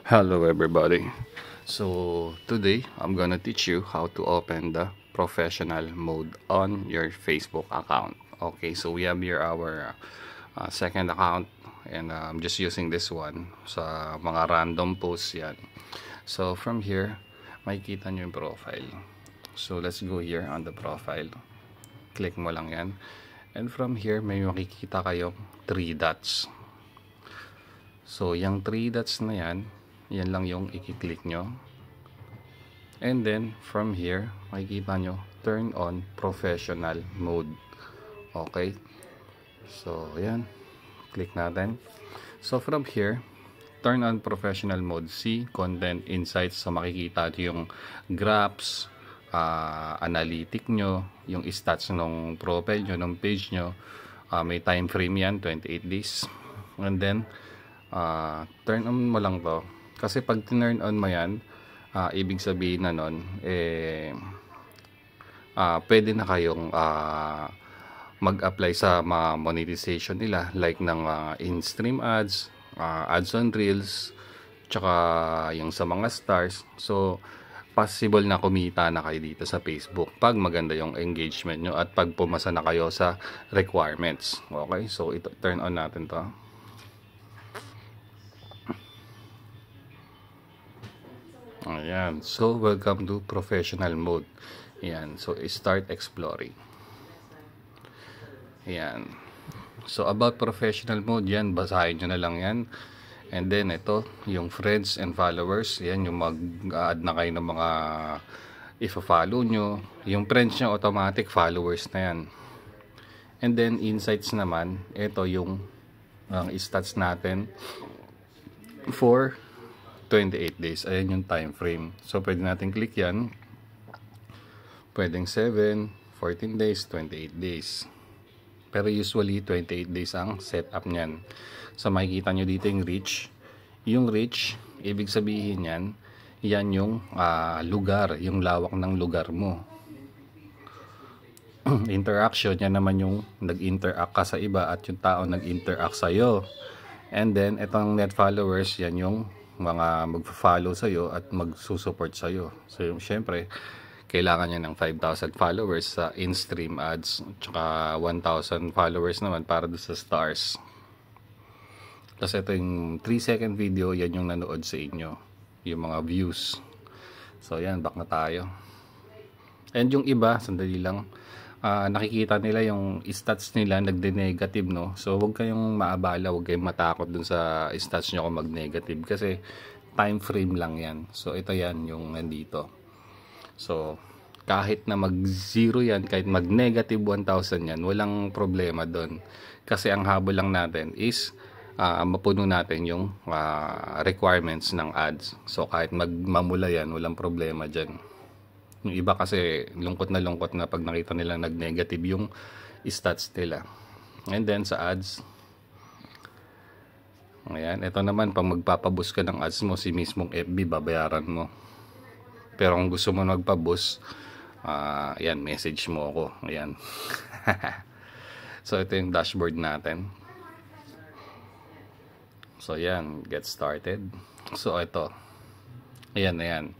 Hello everybody. So today I'm gonna teach you how to open the professional mode on your Facebook account. Okay, so we have here our second account and I'm just using this one sa mga random posts yan. So from here, makikita nyo yung profile. So let's go here on the profile. Click mo lang yan. And from here, may makikita kayong 3 dots. So yung 3 dots na yan, yan lang yung i-click nyo. And then from here makikita nyo turn on professional mode. Okay, so yan, click natin. So from here, turn on professional mode, see content insights. So makikita nyo yung graphs, analytic nyo, yung stats ng profile nyo, ng page nyo. May time frame yan, 28 days. And then turn on mo lang to, kasi pag turn on mo yan, ibig sabihin na nun, pwede na kayong mag-apply sa mga monetization nila, like ng in-stream ads, ads on reels, tsaka yung sa mga stars. So possible na kumita na kayo dito sa Facebook pag maganda yung engagement nyo at pag pumasa na kayo sa requirements. Okay, so ito, turn on natin to. Ayan, so welcome to professional mode. Ayan, so start exploring. Ayan, so about professional mode, yan, basahin nyo na lang yan. And then ito, yung friends and followers, yan, yung mag-add na kayo ng mga i-follow nyo. Yung friends nyo, automatic followers na yan. And then insights naman, ito yung stats natin for 28 days. Ayan yung time frame. So pwede natin click yan. Pwedeng 7, 14 days, 28 days. Pero usually 28 days ang setup niyan. So makikita nyo dito yung reach. Yung reach, ibig sabihin yan, yan yung lugar, yung lawak ng lugar mo. Interaction, yan naman yung nag-interact ka sa iba at yung tao nag-interact sa'yo. And then itong net followers, yan yung mga mag-follow sa'yo at magsusupport sa'yo. So yung syempre, kailangan niya ng 5,000 followers sa in-stream ads, tsaka 1,000 followers naman para doon sa stars. Tapos ito yung 3-second video, yan yung nanood sa inyo, yung mga views. So yan, back na tayo. And yung iba, sandali lang, nakikita nila yung stats nila nagde-negative, no? So huwag kayong maabala, huwag kayong matakot dun sa stats nyo kung mag-negative, kasi time frame lang yan. So ito yan yung nandito. So kahit na mag-0 yan, kahit mag-negative 1,000 yan, walang problema doon. Kasi ang habol lang natin is mapuno natin yung requirements ng ads. So kahit magmamula yan, walang problema dyan. Yung iba kasi lungkot na pag nakita nila nag-negative yung stats nila. And then sa ads, ayan, ito naman, pag magpapaboost ka ng ads mo, si mismong FB babayaran mo. Pero kung gusto mo magpaboost, ayan, message mo ako. Ayan. So ito yung dashboard natin. So ayan, get started. So ito, ayan.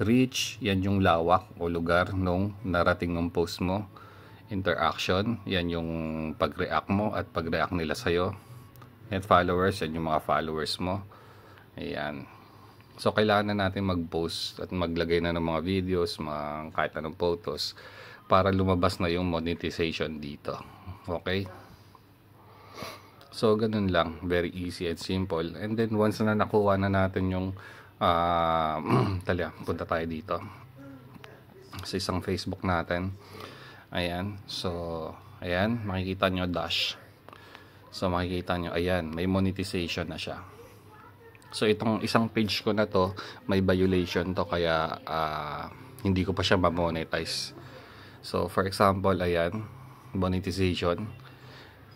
Reach, yan yung lawak o lugar nung narating ng post mo. Interaction, yan yung pag-react mo at pag-react nila sa'yo. Net followers, yan yung mga followers mo. Ayan. So kailangan na natin mag-post at maglagay na ng mga videos, mga kahit anong photos, para lumabas na yung monetization dito. Okay? So ganun lang, very easy and simple. And then once na nakuha na natin yung talya, punta tayo dito sa isang Facebook natin. Ayan, so ayan, makikita nyo dash. So makikita nyo, ayan, may monetization na siya. So itong isang page ko na to, may violation to, kaya hindi ko pa siya ma-monetize. So for example, ayan, monetization,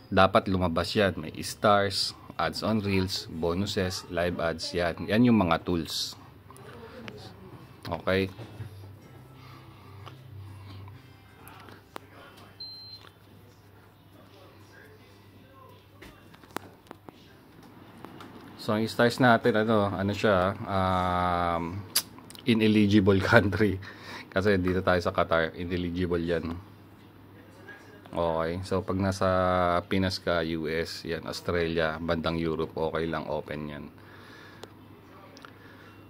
dapat lumabas yan, may stars, ads on reels, bonuses, live ads, yan yung mga tools. Okay, So ang stars natin ano siya, ineligible country. Kasi dito tayo sa Qatar, ineligible 'yan. Okay. So pag nasa Pinas ka, US, 'yan, Australia, bandang Europe, okay lang, open 'yan.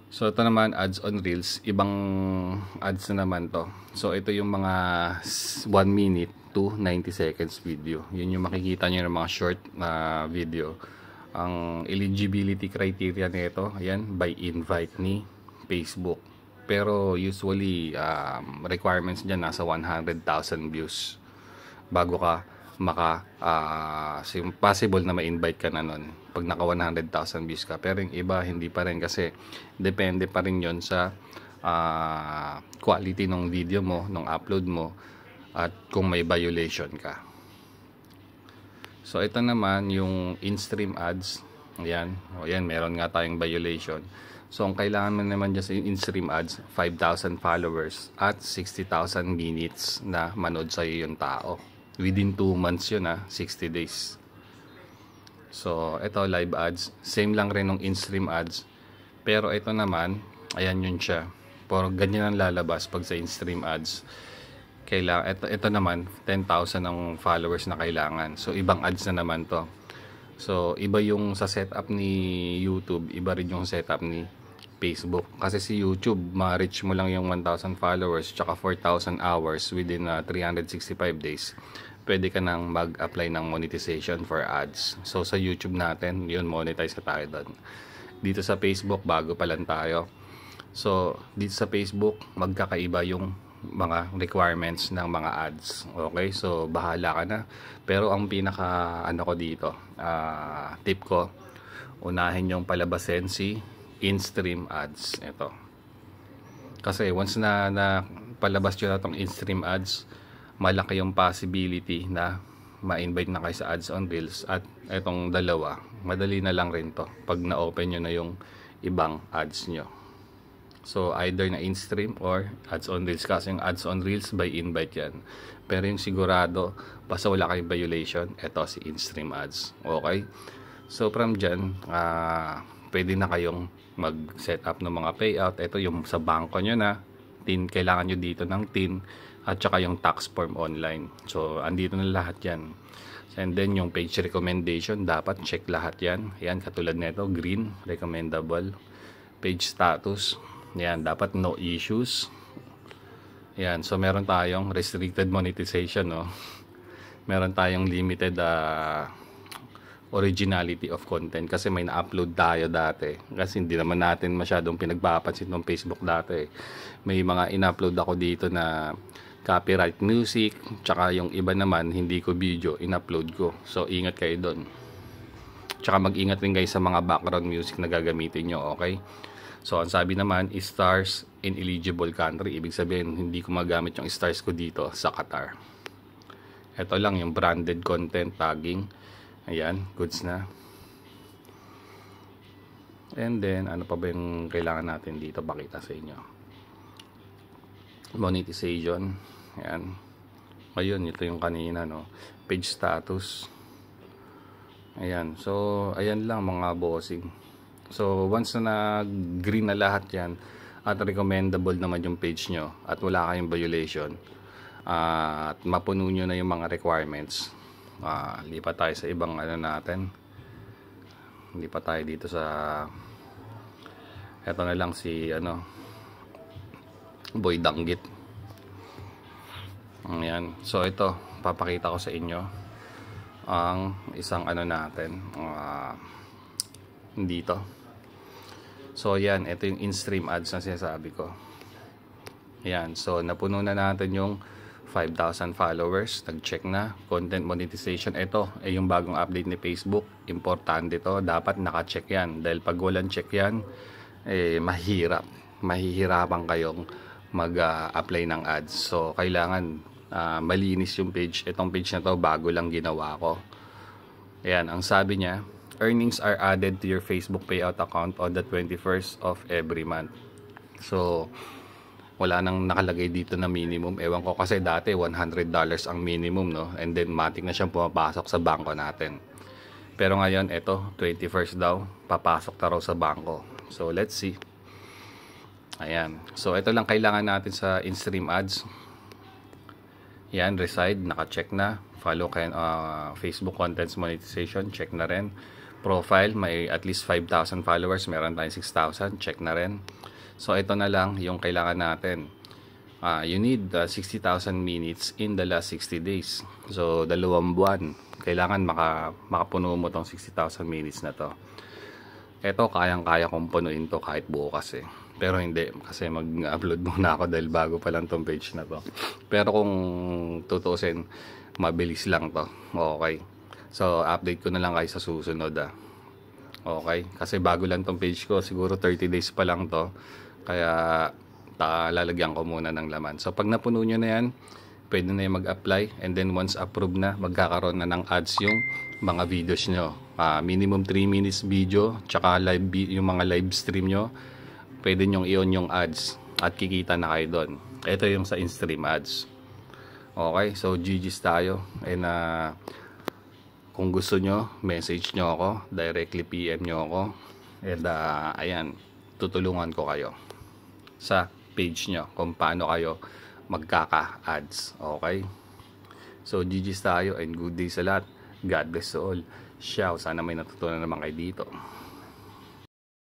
So ito naman, ads on Reels, ibang ads na naman to. So ito yung mga 1 minute to 90 seconds video. Yun yung makikita nyo ng mga short na video. Ang eligibility criteria nito, ayan, by invite ni Facebook. Pero usually requirements dyan nasa 100,000 views bago ka possible na ma-invite ka na nun pag naka 100,000 views ka. Pero yung iba hindi pa rin, kasi depende pa rin yon sa quality ng video mo, ng upload mo, at kung may violation ka. So ito naman yung in-stream ads. Ayan, meron nga tayong violation. So ang kailangan mo naman dyan sa in-stream ads, 5,000 followers at 60,000 minutes na manood sa'yo yung tao. Within 2 months yun, 60 days. So ito, live ads, same lang rin ng in-stream ads. Pero ito naman, ayan yun siya. Pero ganyan ang lalabas pag sa in-stream ads. Ito naman, 10,000 ang followers na kailangan. So ibang ads na naman to. So iba yung sa setup ni YouTube, iba rin yung setup ni Facebook. Kasi si YouTube, ma-reach mo lang yung 1,000 followers tsaka 4,000 hours within 365 days. Pwede ka nang mag-apply ng monetization for ads. So sa YouTube natin, yun, monetize na tayo doon. Dito sa Facebook, bago pa lang tayo. So dito sa Facebook, magkakaiba yung mga requirements ng mga ads. Okay, so bahala ka na. Pero ang pinaka ko dito, tip ko, unahin yung palabasin si in-stream ads. Ito, kasi once na palabas nyo na itong in-stream ads, malaki yung possibility na ma-invite na kayo sa ads on Reels. At itong dalawa, madali na lang rin to pag na-open nyo na yung ibang ads nyo. So either na in-stream or ads on Reels, kasi yung ads on Reels by invite yan. Pero yung sigurado, basta wala kayong violation, ito si in-stream ads. Okay, so from dyan, pwede na kayong mag-set up ng mga payout. Ito yung sa bangko nyo na TIN, kailangan nyo dito ng TIN at saka yung tax form online. So andito na lahat yan. And then yung page recommendation, dapat check lahat yan. Yan, katulad nito, green, recommendable. Page status, yan, dapat no issues. Yan, so meron tayong restricted monetization, no? Meron tayong limited originality of content, kasi may na-upload tayo dati. Kasi hindi naman natin masyadong pinagpapansin ng Facebook dati. May mga in-upload ako dito na copyright music, tsaka yung iba naman hindi ko video, in-upload ko. So ingat kayo doon. Tsaka mag-ingat rin guys sa mga background music na gagamitin nyo, okay? So ang sabi naman is stars in eligible country. Ibig sabihin hindi ko magamit yung stars ko dito sa Qatar. Ito lang yung branded content tagging. Ayan, goods na. And then ano pa ba yung kailangan natin dito pakita sa inyo? Monetization. Ayan. Ayun, ito yung kanina, no? Page status. Ayan. So ayan lang mga bossing. So once na green na lahat yan at recommendable naman yung page nyo at wala kayong violation, at mapuno nyo na yung mga requirements, lipat tayo sa ibang natin. Lipat tayo dito sa eto na lang, si Boy Danggit. Ayan. So ito, papakita ko sa inyo ang isang natin dito. So yan, ito yung in-stream ads na sinasabi ko. Yan, so napuno na natin yung 5,000 followers, nag-check na. Content monetization, ito ay yung bagong update ni Facebook. Importante to, dapat naka-check yan. Dahil pag walang check yan, mahihirapan kayong mag-apply ng ads. So kailangan malinis yung page. Itong page na to, bago lang ginawa ko. Ayan, ang sabi niya, earnings are added to your Facebook payout account on the 21st of every month. So wala nang nakalagay dito na minimum. Ewan ko, kasi dati $100 ang minimum, no? And then matik na siyang pumapasok sa bangko natin. Pero ngayon, ito, 21st daw, papasok na raw sa bangko. So, let's see. Ayan. So, ito lang kailangan natin sa in-stream ads. Yan, reside, naka-check na. Follow kayo, Facebook Contents Monetization, check na rin. Profile, may at least 5,000 followers, meron tayong 6,000, check na rin. So, ito na lang yung kailangan natin. You need 60,000 minutes in the last 60 days. So, 2 buwan. Kailangan makapuno mo tong 60,000 minutes na to. Ito, kayang-kaya kong punuin to kahit bukas eh. Pero hindi, kasi mag-upload muna ako dahil bago pa lang tong page na to. Pero kung tutusin, mabilis lang to. Okay. So, update ko na lang kayo sa susunod Okay. Kasi bago lang tong page ko, siguro 30 days pa lang to. Kaya, lalagyan ko muna ng laman. So, pag napuno nyo na yan, pwede na yung mag-apply. And then, once approved na, magkakaroon na ng ads yung mga videos nyo. Minimum 3 minutes video, tsaka yung mga live stream nyo. Pwede nyong i-on yung ads at kikita na kayo doon. Ito yung sa in-stream ads. Okay, so GG's tayo. And kung gusto nyo, message nyo ako. Directly PM nyo ako. And ayan, tutulungan ko kayo sa page nyo kung paano kayo magkaka-ads. Okay? So, GG's tayo and good day sa lahat. God bless to all. Ciao. Sana may natutunan naman kayo dito.